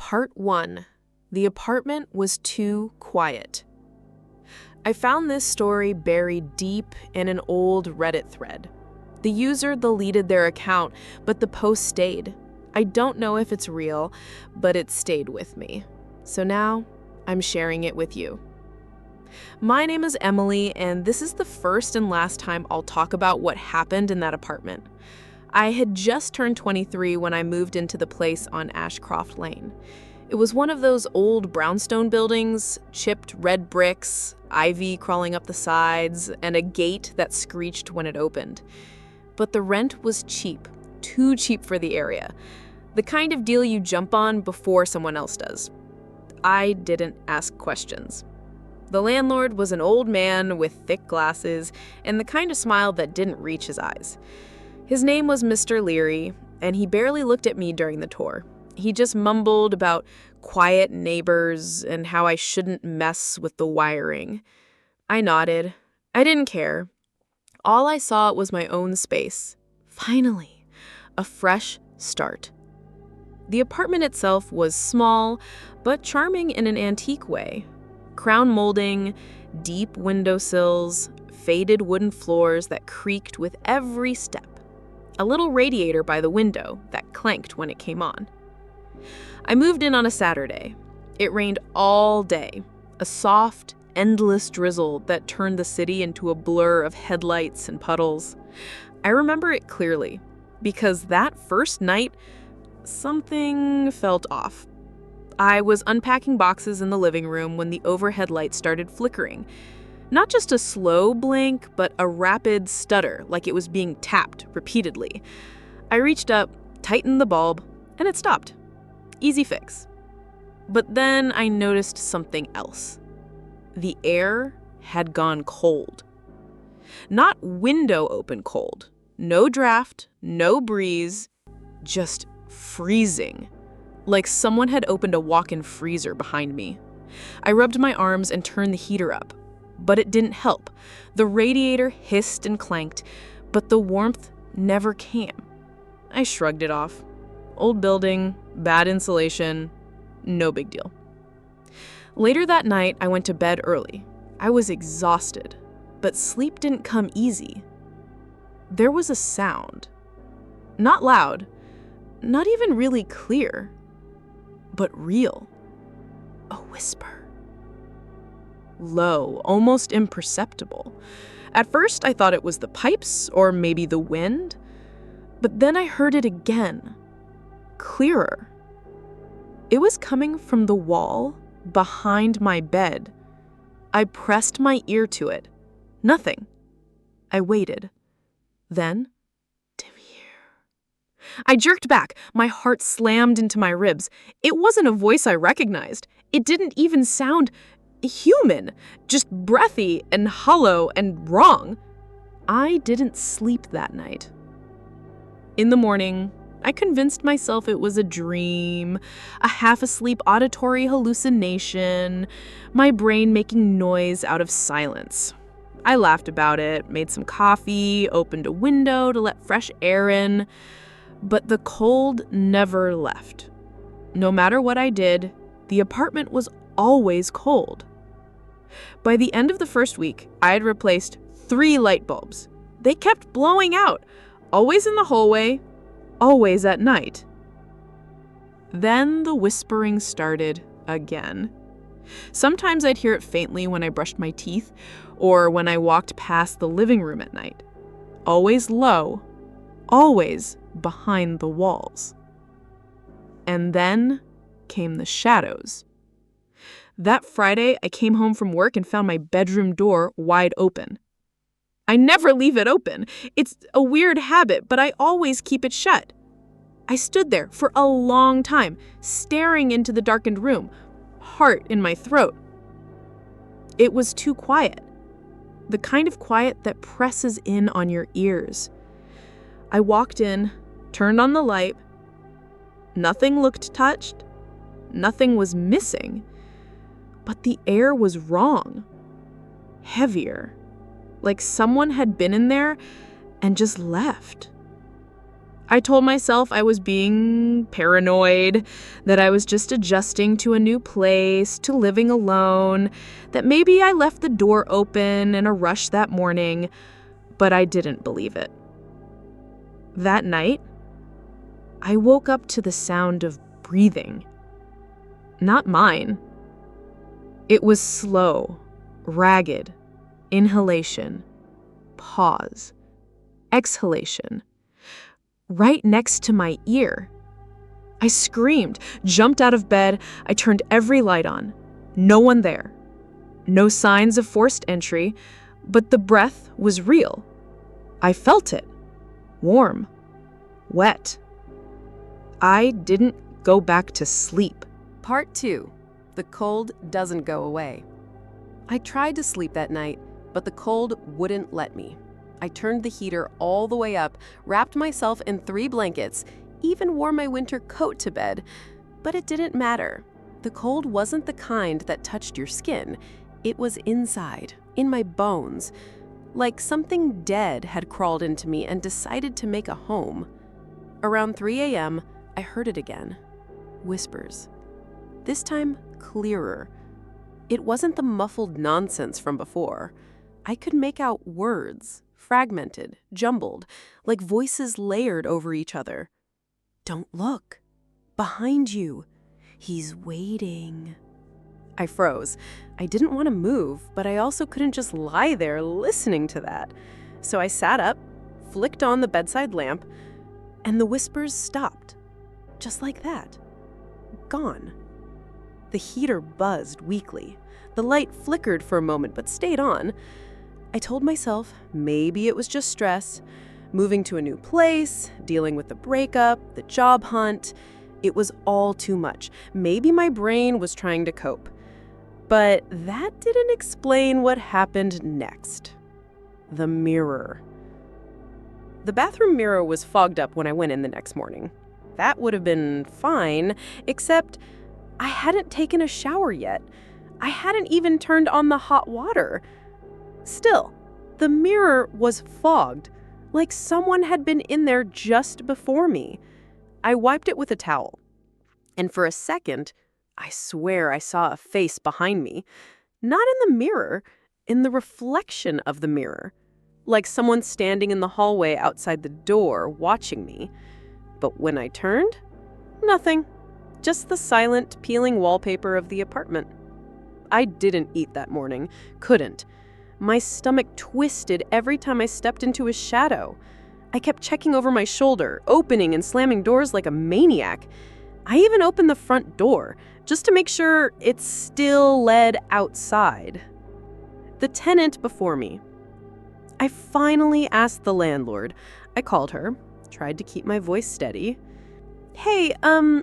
Part 1. The apartment was too quiet. I found this story buried deep in an old Reddit thread. The user deleted their account, but the post stayed. I don't know if it's real, but it stayed with me. So now, I'm sharing it with you. My name is Emily, and this is the first and last time I'll talk about what happened in that apartment. I had just turned 23 when I moved into the place on Ashcroft Lane. It was one of those old brownstone buildings, chipped red bricks, ivy crawling up the sides, and a gate that screeched when it opened. But the rent was cheap, too cheap for the area. The kind of deal you jump on before someone else does. I didn't ask questions. The landlord was an old man with thick glasses and the kind of smile that didn't reach his eyes. His name was Mr. Leary, and he barely looked at me during the tour. He just mumbled about quiet neighbors and how I shouldn't mess with the wiring. I nodded. I didn't care. All I saw was my own space. Finally, a fresh start. The apartment itself was small, but charming in an antique way. Crown molding, deep windowsills, faded wooden floors that creaked with every step. A little radiator by the window that clanked when it came on. I moved in on a Saturday. It rained all day, a soft, endless drizzle that turned the city into a blur of headlights and puddles. I remember it clearly, because that first night, something felt off. I was unpacking boxes in the living room when the overhead light started flickering. Not just a slow blink, but a rapid stutter, like it was being tapped repeatedly. I reached up, tightened the bulb, and it stopped. Easy fix. But then I noticed something else. The air had gone cold. Not window open cold. No draft, no breeze, just freezing. Like someone had opened a walk-in freezer behind me. I rubbed my arms and turned the heater up. But it didn't help. The radiator hissed and clanked, but the warmth never came. I shrugged it off. Old building, bad insulation, no big deal. Later that night, I went to bed early. I was exhausted, but sleep didn't come easy. There was a sound. Not loud, not even really clear, but real. A whisper. Low, almost imperceptible. At first, I thought it was the pipes or maybe the wind, but then I heard it again, clearer. It was coming from the wall behind my bed. I pressed my ear to it. Nothing. I waited. Then, dim ear. I jerked back. My heart slammed into my ribs. It wasn't a voice I recognized. It didn't even sound human, just breathy and hollow and wrong. I didn't sleep that night. In the morning, I convinced myself it was a dream, a half-asleep auditory hallucination, my brain making noise out of silence. I laughed about it, made some coffee, opened a window to let fresh air in, but the cold never left. No matter what I did, the apartment was always cold. By the end of the first week, I had replaced 3 light bulbs. They kept blowing out, always in the hallway, always at night. Then the whispering started again. Sometimes I'd hear it faintly when I brushed my teeth or when I walked past the living room at night. Always low, always behind the walls. And then came the shadows. That Friday, I came home from work and found my bedroom door wide open. I never leave it open. It's a weird habit, but I always keep it shut. I stood there for a long time, staring into the darkened room, heart in my throat. It was too quiet. The kind of quiet that presses in on your ears. I walked in, turned on the light. Nothing looked touched. Nothing was missing. But the air was wrong. Heavier. Like someone had been in there and just left. I told myself I was being paranoid, that I was just adjusting to a new place, to living alone, that maybe I left the door open in a rush that morning, but I didn't believe it. That night, I woke up to the sound of breathing. Not mine. It was slow, ragged, inhalation, pause, exhalation, right next to my ear. I screamed, jumped out of bed. I turned every light on. No one there. No signs of forced entry, but the breath was real. I felt it. Warm. Wet. I didn't go back to sleep. Part 2. The cold doesn't go away. I tried to sleep that night, but the cold wouldn't let me. I turned the heater all the way up, wrapped myself in 3 blankets, even wore my winter coat to bed. But it didn't matter. The cold wasn't the kind that touched your skin. It was inside, in my bones. Like something dead had crawled into me and decided to make a home. Around 3 a.m., I heard it again. Whispers. This time, clearer. It wasn't the muffled nonsense from before. I could make out words. Fragmented, jumbled, like voices layered over each other. Don't look. Behind you. He's waiting. I froze. I didn't want to move, but I also couldn't just lie there listening to that. So I sat up, flicked on the bedside lamp, and the whispers stopped. Just like that. Gone. The heater buzzed weakly. The light flickered for a moment, but stayed on. I told myself maybe it was just stress, moving to a new place, dealing with the breakup, the job hunt. It was all too much. Maybe my brain was trying to cope. But that didn't explain what happened next. The mirror. The bathroom mirror was fogged up when I went in the next morning. That would have been fine, except I hadn't taken a shower yet. I hadn't even turned on the hot water. Still, the mirror was fogged, like someone had been in there just before me. I wiped it with a towel, and for a second, I swear I saw a face behind me. Not in the mirror, in the reflection of the mirror, like someone standing in the hallway outside the door watching me. But when I turned, nothing. Just the silent, peeling wallpaper of the apartment. I didn't eat that morning. Couldn't. My stomach twisted every time I stepped into his shadow. I kept checking over my shoulder, opening and slamming doors like a maniac. I even opened the front door, just to make sure it still led outside. The tenant before me. I finally asked the landlord. I called her, tried to keep my voice steady. Hey,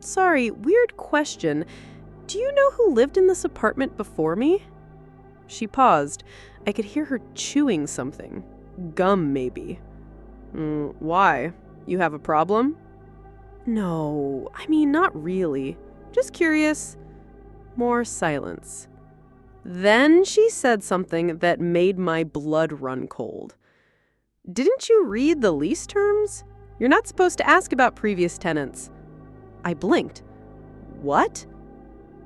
sorry, weird question. Do you know who lived in this apartment before me? She paused. I could hear her chewing something. Gum, maybe. Why? You have a problem? No, I mean, not really. Just curious. More silence. Then she said something that made my blood run cold. Didn't you read the lease terms? You're not supposed to ask about previous tenants. I blinked. What?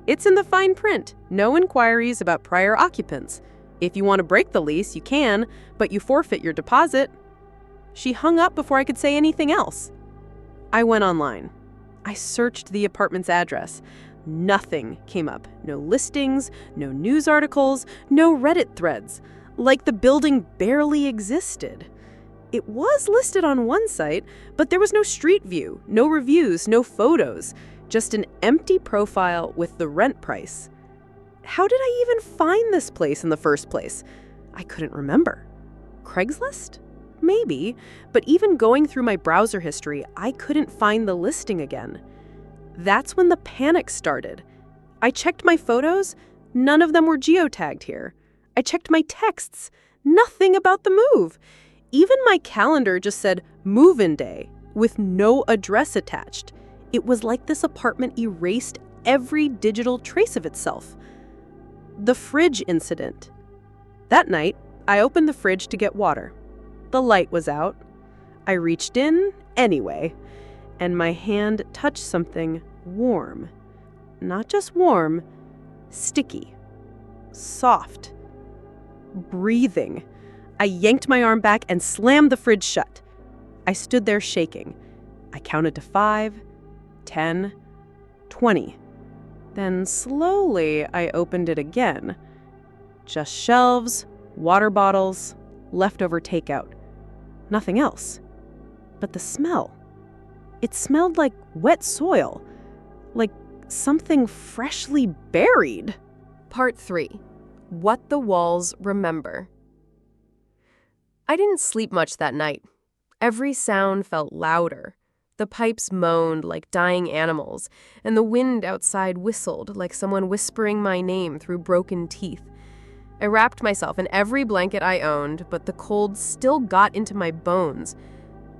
It's in the fine print. No inquiries about prior occupants. If you want to break the lease, you can, but you forfeit your deposit. She hung up before I could say anything else. I went online. I searched the apartment's address. Nothing came up. No listings, no news articles, no Reddit threads. Like the building barely existed. It was listed on one site, but there was no street view, no reviews, no photos. Just an empty profile with the rent price. How did I even find this place in the first place? I couldn't remember. Craigslist? Maybe, but even going through my browser history, I couldn't find the listing again. That's when the panic started. I checked my photos. None of them were geotagged here. I checked my texts. Nothing about the move. Even my calendar just said move-in day with no address attached. It was like this apartment erased every digital trace of itself. The fridge incident. That night, I opened the fridge to get water. The light was out. I reached in anyway. and my hand touched something warm. Not just warm, sticky, soft, breathing. I yanked my arm back and slammed the fridge shut. I stood there shaking. I counted to 5, 10, 20. Then slowly I opened it again. Just shelves, water bottles, leftover takeout. Nothing else. But the smell. It smelled like wet soil, like something freshly buried. Part 3. What the walls remember. I didn't sleep much that night. Every sound felt louder. The pipes moaned like dying animals, and the wind outside whistled like someone whispering my name through broken teeth. I wrapped myself in every blanket I owned, but the cold still got into my bones.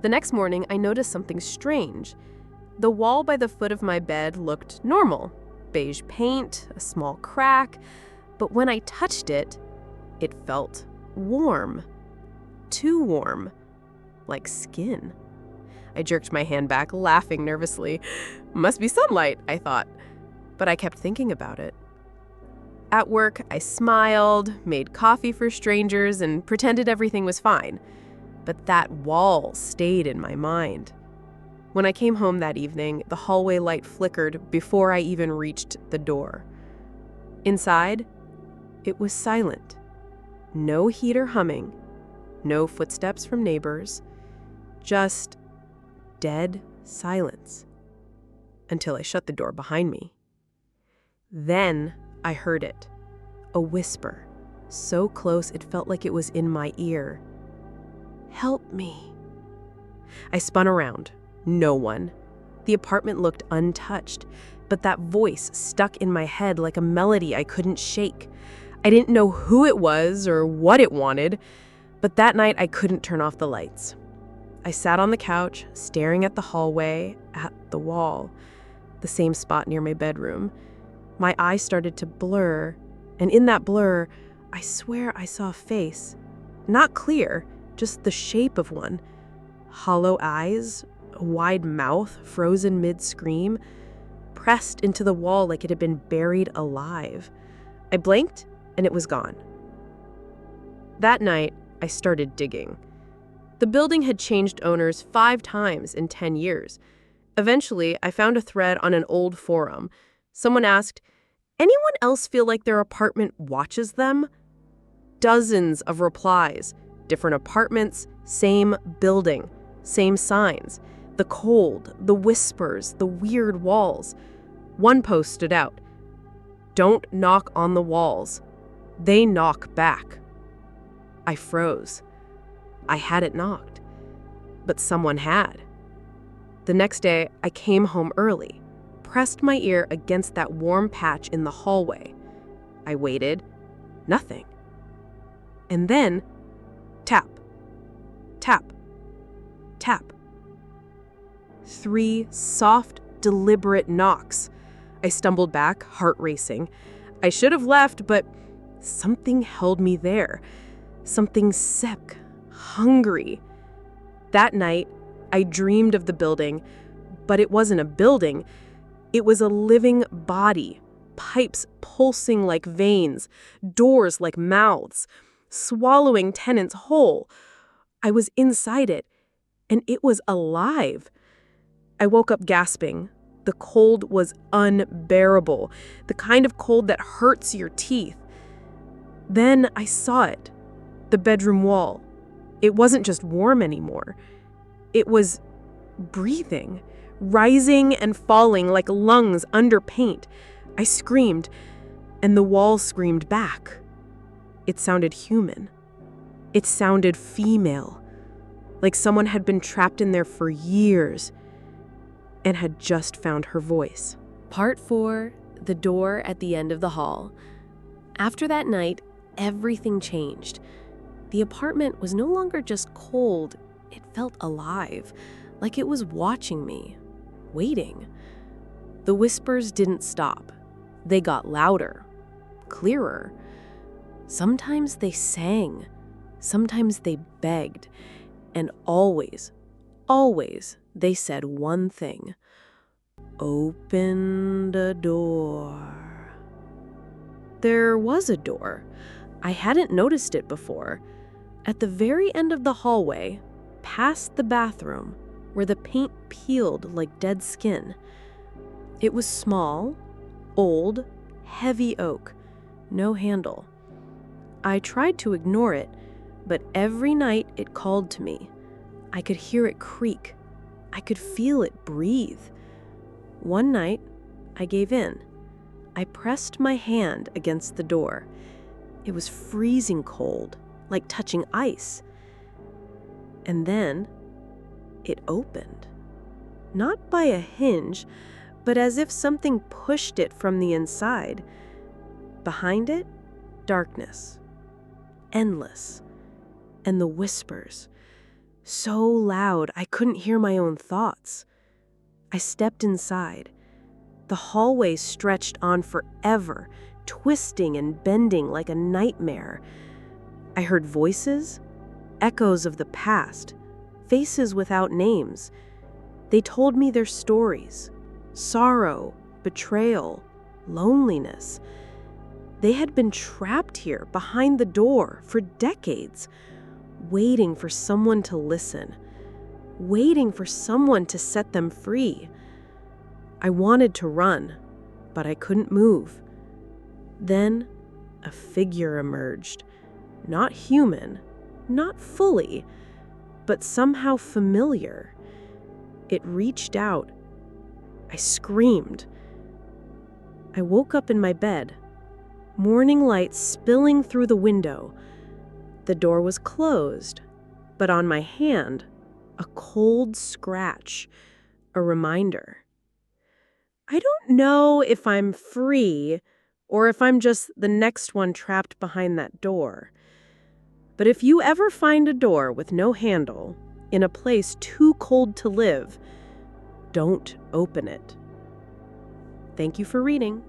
The next morning, I noticed something strange. The wall by the foot of my bed looked normal. Beige paint, a small crack, but when I touched it, it felt warm. Too warm. Like skin. I jerked my hand back, laughing nervously. Must be sunlight, I thought. But I kept thinking about it. At work, I smiled, made coffee for strangers, and pretended everything was fine. But that wall stayed in my mind. When I came home that evening, the hallway light flickered before I even reached the door. Inside, it was silent. No heater humming, no footsteps from neighbors, just dead silence. Until I shut the door behind me. Then I heard it. A whisper, so close it felt like it was in my ear. Help me. I spun around. No one. The apartment looked untouched, but that voice stuck in my head like a melody I couldn't shake. I didn't know who it was or what it wanted, but that night I couldn't turn off the lights. I sat on the couch, staring at the hallway, at the wall, the same spot near my bedroom. My eyes started to blur, and in that blur, I swear I saw a face. Not clear, just the shape of one. Hollow eyes, a wide mouth frozen mid-scream, pressed into the wall like it had been buried alive. I blinked, and it was gone. That night, I started digging. The building had changed owners 5 times in 10 years. Eventually, I found a thread on an old forum. Someone asked, "Anyone else feel like their apartment watches them?" Dozens of replies. Different apartments, same building, same signs. The cold, the whispers, the weird walls. One post stood out. "Don't knock on the walls. They knock back." I froze. I hadn't knocked, but someone had. The next day, I came home early, pressed my ear against that warm patch in the hallway. I waited. Nothing. And then, tap, tap, tap. 3 soft, deliberate knocks. I stumbled back, heart racing. I should have left, but something held me there. Something sick, hungry. That night, I dreamed of the building, but it wasn't a building. It was a living body, pipes pulsing like veins, doors like mouths, swallowing tenants whole. I was inside it, and it was alive. I woke up gasping. The cold was unbearable, the kind of cold that hurts your teeth. Then I saw it, the bedroom wall. It wasn't just warm anymore. It was breathing, rising and falling like lungs under paint. I screamed, and the wall screamed back. It sounded human. It sounded female, like someone had been trapped in there for years and had just found her voice. Part 4, the door at the end of the hall. After that night, everything changed. The apartment was no longer just cold, it felt alive, like it was watching me, waiting. The whispers didn't stop. They got louder, clearer. Sometimes they sang, sometimes they begged, and always, always, They said one thing: open the door. There was a door. I hadn't noticed it before. At the very end of the hallway, past the bathroom, where the paint peeled like dead skin. It was small, old, heavy oak, no handle. I tried to ignore it, but every night it called to me. I could hear it creak. I could feel it breathe. One night, I gave in. I pressed my hand against the door. It was freezing cold, like touching ice. And then it opened. Not by a hinge, but as if something pushed it from the inside. Behind it, darkness. Endless. And the whispers. So loud I couldn't hear my own thoughts. I stepped inside. The hallway stretched on forever, twisting and bending like a nightmare. I heard voices, echoes of the past, faces without names. They told me their stories: sorrow, betrayal, loneliness. They had been trapped here behind the door for decades, waiting for someone to listen, waiting for someone to set them free. I wanted to run, but I couldn't move. Then a figure emerged, not human, not fully, but somehow familiar. It reached out. I screamed. I woke up in my bed, morning light spilling through the window. The door was closed, but on my hand, a cold scratch, a reminder. I don't know if I'm free or if I'm just the next one trapped behind that door. But if you ever find a door with no handle in a place too cold to live, don't open it. Thank you for reading.